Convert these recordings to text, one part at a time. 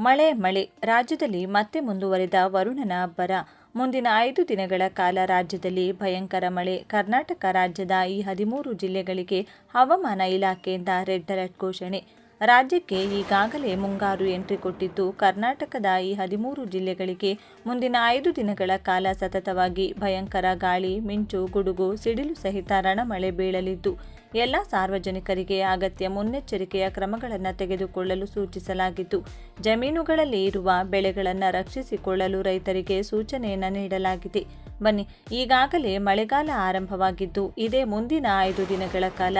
ಮಳೆ ರಾಜ್ಯದಲ್ಲಿ ಮತ್ತೆ ಮುಂದುವರಿದ ವರುಣನ ಅಬ್ಬರ. ಮುಂದಿನ 5 ದಿನಗಳ ಕಾಲ ರಾಜ್ಯದಲ್ಲಿ ಭಯಂಕರ ಮಳೆ. ಕರ್ನಾಟಕ ರಾಜ್ಯದ ಈ 13 ಜಿಲ್ಲೆಗಳಿಗೆ ಹವಾಮಾನ ಇಲಾಖೆಯಿಂದ ರೆಡ್ ಅಲರ್ಟ್ ಘೋಷಣೆ. ರಾಜ್ಯಕ್ಕೆ ಈಗಾಗಲೇ ಮುಂಗಾರು ಎಂಟ್ರಿ ಕೊಟ್ಟಿದ್ದು, ಕರ್ನಾಟಕದ ಈ 13 ಜಿಲ್ಲೆಗಳಿಗೆ ಮುಂದಿನ 5 ದಿನಗಳ ಕಾಲ ಸತತವಾಗಿ ಭಯಂಕರ ಗಾಳಿ, ಮಿಂಚು, ಗುಡುಗು, ಸಿಡಿಲು ಸಹಿತ ರಣಮಳೆ ಬೀಳಲಿದ್ದು, ಎಲ್ಲ ಸಾರ್ವಜನಿಕರಿಗೆ ಅಗತ್ಯ ಮುನ್ನೆಚ್ಚರಿಕೆಯ ಕ್ರಮಗಳನ್ನು ತೆಗೆದುಕೊಳ್ಳಲು ಸೂಚಿಸಲಾಗಿದ್ದು, ಜಮೀನುಗಳಲ್ಲಿ ಇರುವ ಬೆಳೆಗಳನ್ನು ರಕ್ಷಿಸಿಕೊಳ್ಳಲು ರೈತರಿಗೆ ಸೂಚನೆಯನ್ನು ನೀಡಲಾಗಿದೆ. ಬನ್ನಿ, ಈಗಾಗಲೇ ಮಳೆಗಾಲ ಆರಂಭವಾಗಿದ್ದು, ಇದೇ ಮುಂದಿನ 5 ದಿನಗಳ ಕಾಲ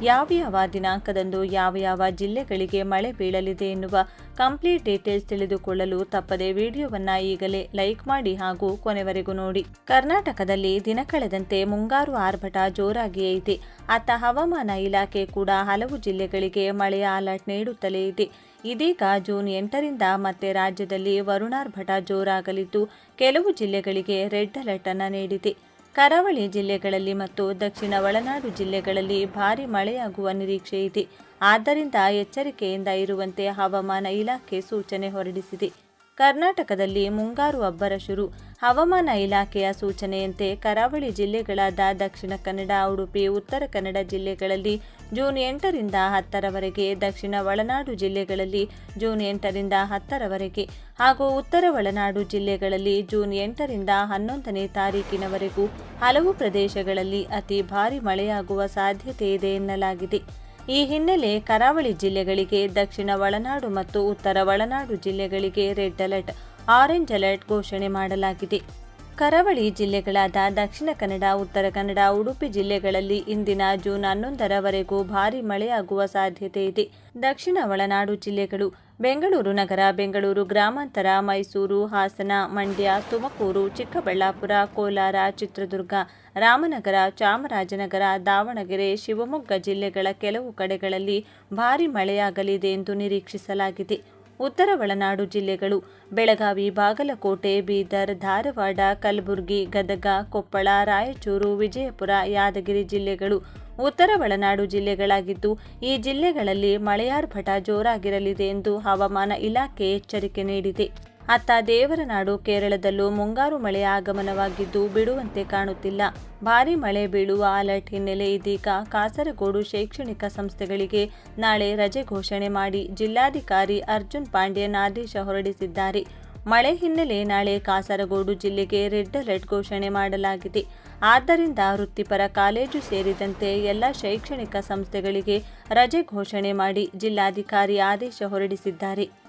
ಯಾವ ದಿನಾಂಕದಂದು ಯಾವ ಜಿಲ್ಲೆಗಳಿಗೆ ಮಳೆ ಬೀಳಲಿದೆ ಎನ್ನುವ ಕಂಪ್ಲೀಟ್ ಡೀಟೇಲ್ಸ್ ತಿಳಿದುಕೊಳ್ಳಲು ತಪ್ಪದೆ ವಿಡಿಯೋವನ್ನು ಈಗಲೇ ಲೈಕ್ ಮಾಡಿ ಹಾಗೂ ಕೊನೆವರೆಗೂ ನೋಡಿ. ಕರ್ನಾಟಕದಲ್ಲಿ ದಿನ ಕಳೆದಂತೆ ಮುಂಗಾರು ಆರ್ಭಟ ಜೋರಾಗಿಯೇ ಇದೆ. ಅತ್ತ ಹವಾಮಾನ ಇಲಾಖೆ ಕೂಡ ಹಲವು ಜಿಲ್ಲೆಗಳಿಗೆ ಮಳೆಯ ಅಲರ್ಟ್ ನೀಡುತ್ತಲೇ ಇದೆ. ಇದೀಗ ಜೂನ್ 8ರಿಂದ ಮತ್ತೆ ರಾಜ್ಯದಲ್ಲಿ ವರುಣಾರ್ಭಟ ಜೋರಾಗಲಿದ್ದು, ಕೆಲವು ಜಿಲ್ಲೆಗಳಿಗೆ ರೆಡ್ ಅಲರ್ಟ್ ಅನ್ನು ನೀಡಿದೆ. ಕರಾವಳಿ ಜಿಲ್ಲೆಗಳಲ್ಲಿ ಮತ್ತು ದಕ್ಷಿಣ ಒಳನಾಡು ಜಿಲ್ಲೆಗಳಲ್ಲಿ ಭಾರೀ ಮಳೆಯಾಗುವ ನಿರೀಕ್ಷೆ ಇದೆ. ಆದ್ದರಿಂದ ಎಚ್ಚರಿಕೆಯಿಂದ ಇರುವಂತೆ ಹವಾಮಾನ ಇಲಾಖೆ ಸೂಚನೆ ಹೊರಡಿಸಿದೆ. ಕರ್ನಾಟಕದಲ್ಲಿ ಮುಂಗಾರು ಅಬ್ಬರ ಶುರು. ಹವಾಮಾನ ಇಲಾಖೆಯ ಸೂಚನೆಯಂತೆ ಕರಾವಳಿ ಜಿಲ್ಲೆಗಳಾದ ದಕ್ಷಿಣ ಕನ್ನಡ, ಉಡುಪಿ, ಉತ್ತರ ಕನ್ನಡ ಜಿಲ್ಲೆಗಳಲ್ಲಿ ಜೂನ್ 8ರಿಂದ 10ರವರೆಗೆ, ದಕ್ಷಿಣ ಒಳನಾಡು ಜಿಲ್ಲೆಗಳಲ್ಲಿ ಜೂನ್ 8ರಿಂದ 10ರವರೆಗೆ ಹಾಗೂ ಉತ್ತರ ಒಳನಾಡು ಜಿಲ್ಲೆಗಳಲ್ಲಿ ಜೂನ್ 8ರಿಂದ 11ನೇ ತಾರೀಕಿನವರೆಗೂ ಹಲವು ಪ್ರದೇಶಗಳಲ್ಲಿ ಅತಿ ಭಾರೀ ಮಳೆಯಾಗುವ ಸಾಧ್ಯತೆ ಇದೆ ಎನ್ನಲಾಗಿದೆ. ಈ ಹಿನ್ನೆಲೆ ಕರಾವಳಿ ಜಿಲ್ಲೆಗಳಿಗೆ, ದಕ್ಷಿಣ ಒಳನಾಡು ಮತ್ತು ಉತ್ತರ ಒಳನಾಡು ಜಿಲ್ಲೆಗಳಿಗೆ ರೆಡ್ ಅಲರ್ಟ್, ಆರೆಂಜ್ ಅಲರ್ಟ್ ಘೋಷಣೆ ಮಾಡಲಾಗಿದೆ. ಕರಾವಳಿ ಜಿಲ್ಲೆಗಳಾದ ದಕ್ಷಿಣ ಕನ್ನಡ, ಉತ್ತರ ಕನ್ನಡ, ಉಡುಪಿ ಜಿಲ್ಲೆಗಳಲ್ಲಿ ಇಂದಿನ ಜೂನ್ 11ರವರೆಗೂ ಭಾರೀ ಮಳೆಯಾಗುವ ಸಾಧ್ಯತೆ ಇದೆ. ದಕ್ಷಿಣ ಒಳನಾಡು ಜಿಲ್ಲೆಗಳು ಬೆಂಗಳೂರು ನಗರ, ಬೆಂಗಳೂರು ಗ್ರಾಮಾಂತರ, ಮೈಸೂರು, ಹಾಸನ, ಮಂಡ್ಯ, ತುಮಕೂರು, ಚಿಕ್ಕಬಳ್ಳಾಪುರ, ಕೋಲಾರ, ಚಿತ್ರದುರ್ಗ, ರಾಮನಗರ, ಚಾಮರಾಜನಗರ, ದಾವಣಗೆರೆ, ಶಿವಮೊಗ್ಗ ಜಿಲ್ಲೆಗಳ ಕೆಲವು ಕಡೆಗಳಲ್ಲಿ ಭಾರೀ ಮಳೆಯಾಗಲಿದೆ ಎಂದು ನಿರೀಕ್ಷಿಸಲಾಗಿದೆ. ಉತ್ತರ ಒಳನಾಡು ಜಿಲ್ಲೆಗಳು ಬೆಳಗಾವಿ, ಬಾಗಲಕೋಟೆ, ಬೀದರ್, ಧಾರವಾಡ, ಕಲಬುರಗಿ, ಗದಗ, ಕೊಪ್ಪಳ, ರಾಯಚೂರು, ವಿಜಯಪುರ, ಯಾದಗಿರಿ ಜಿಲ್ಲೆಗಳು ಉತ್ತರ ಒಳನಾಡು ಜಿಲ್ಲೆಗಳಾಗಿದ್ದು, ಈ ಜಿಲ್ಲೆಗಳಲ್ಲಿ ಮಳೆಯಾರ್ಭಟ ಜೋರಾಗಿರಲಿದೆ ಎಂದು ಹವಾಮಾನ ಇಲಾಖೆ ಎಚ್ಚರಿಕೆ ನೀಡಿದೆ. ಅತ್ತ ದೇವರನಾಡು ಕೇರಳದಲ್ಲೂ ಮುಂಗಾರು ಮಳೆಯ ಆಗಮನವಾಗಿದ್ದು, ಬಿಡುವಂತೆ ಕಾಣುತ್ತಿಲ್ಲ. ಭಾರೀ ಮಳೆ ಬೀಳುವ ಅಲರ್ಟ್ ಹಿನ್ನೆಲೆ ಇದೀಗ ಕಾಸರಗೋಡು ಶೈಕ್ಷಣಿಕ ಸಂಸ್ಥೆಗಳಿಗೆ ನಾಳೆ ರಜೆ ಘೋಷಣೆ ಮಾಡಿ ಜಿಲ್ಲಾಧಿಕಾರಿ ಅರ್ಜುನ್ ಪಾಂಡ್ಯನ್ ಆದೇಶ ಹೊರಡಿಸಿದ್ದಾರೆ. ಮಳೆ ಹಿನ್ನೆಲೆ ನಾಳೆ ಕಾಸರಗೋಡು ಜಿಲ್ಲೆಗೆ ರೆಡ್ ಅಲರ್ಟ್ ಘೋಷಣೆ ಮಾಡಲಾಗಿದೆ. ಆದ್ದರಿಂದ ವೃತ್ತಿಪರ ಕಾಲೇಜು ಸೇರಿದಂತೆ ಎಲ್ಲ ಶೈಕ್ಷಣಿಕ ಸಂಸ್ಥೆಗಳಿಗೆ ರಜೆ ಘೋಷಣೆ ಮಾಡಿ ಜಿಲ್ಲಾಧಿಕಾರಿ ಆದೇಶ ಹೊರಡಿಸಿದ್ದಾರೆ.